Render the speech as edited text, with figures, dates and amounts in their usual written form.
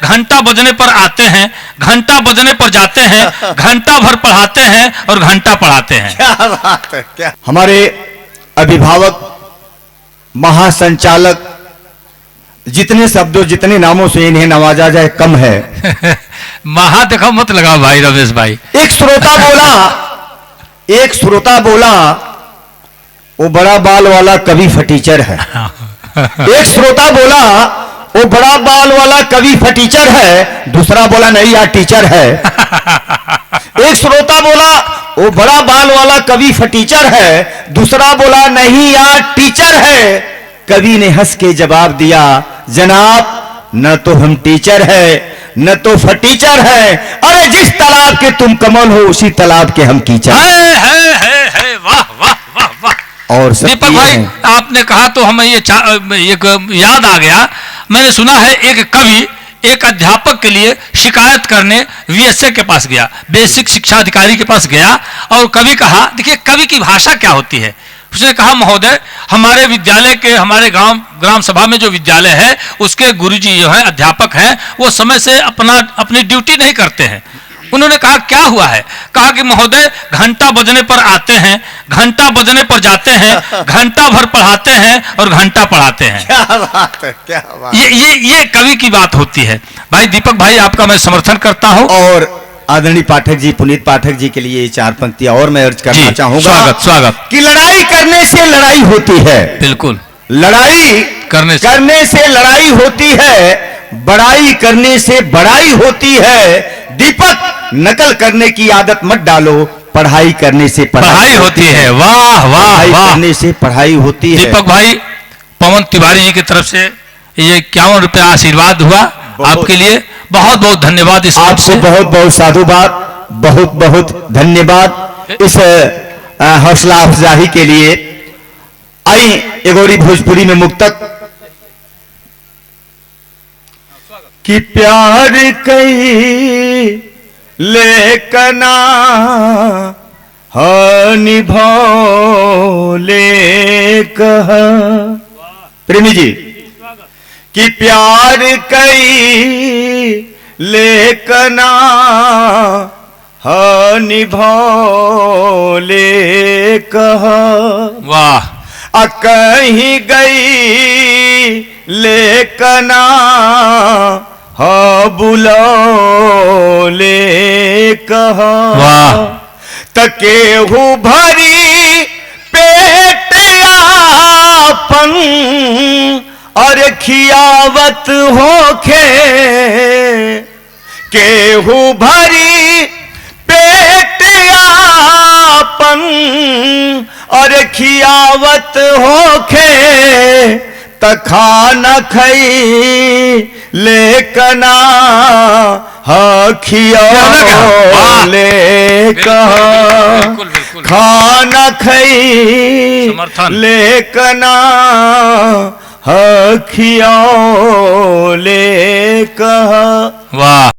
घंटा बजने पर आते हैं, घंटा बजने पर जाते हैं, घंटा भर पढ़ाते हैं और घंटा पढ़ाते हैं। क्या बात है, क्या हमारे अभिभावक, महासंचालक, जितने शब्दों जितने नामों से इन्हें नवाजा जाए कम है। महा देखो मत लगाओ भाई रमेश भाई। एक श्रोता बोला वो बड़ा बाल वाला कवि फटीचर है। एक श्रोता बोला वो बड़ा बाल वाला कवि फटीचर है, दूसरा बोला नहीं यार टीचर है। एक श्रोता बोला वो बड़ा बाल वाला कवि फटीचर है, दूसरा बोला नहीं यार टीचर है। कवि ने हंस के जवाब दिया, जनाब न तो हम टीचर है न तो फटीचर है, अरे जिस तालाब के तुम कमल हो उसी तालाब के हम कीचड़। है वाह वाह वाह वाह। और दीपक भाई आपने कहा तो हमें ये एक याद आ गया। मैंने सुना है एक कवि एक अध्यापक के लिए शिकायत करने वीएसए के पास गया, बेसिक शिक्षा अधिकारी के पास गया, और कवि कहा, देखिए कवि की भाषा क्या होती है। उसने कहा, महोदय हमारे विद्यालय के, हमारे ग्राम सभा में जो विद्यालय है उसके गुरुजी जो है अध्यापक हैं, वो समय से अपनी ड्यूटी नहीं करते हैं। उन्होंने कहा क्या हुआ है? कहा कि महोदय घंटा बजने पर आते हैं, घंटा बजने पर जाते हैं, घंटा भर पढ़ाते हैं और घंटा पढ़ाते हैं। क्या बात है, क्या बात। ये कवि की बात होती है। भाई दीपक भाई आपका मैं समर्थन करता हूं। और आदरणीय पाठक जी, पुनीत पाठक जी के लिए चार पंक्तियां और मैं अर्ज करना चाहूंगा। स्वागत कि लड़ाई करने से लड़ाई होती है। बिल्कुल, लड़ाई करने से लड़ाई होती है, बड़ाई करने से बड़ाई होती है। दीपक नकल करने की आदत मत डालो, पढ़ाई करने से पढ़ाई होती है। वाह वाह वाह, करने से पढ़ाई होती है। दीपक भाई पवन तिवारी जी की तरफ से ये 51 रुपया आशीर्वाद हुआ आपके लिए, बहुत बहुत धन्यवाद। इस आपको बहुत बहुत साधुवाद, बहुत बहुत धन्यवाद इस हौसला अफजाही के लिए। आई एगोरी भोजपुरी में मुक्तक कि प्यार कई लेकना निभौले कह। प्रेमी जी, कि प्यार कई लेकना निभौले कह। वाह। कहीं गई लेकना बुलौले कह। वाह। तकेहू भरी पेट आपन और खियावत होखे। केहू भरी पेट आपन और खियावत होखे, तखाना खई लेकना खियावले कह। खाना खई लेकना खियावले कह। वाह।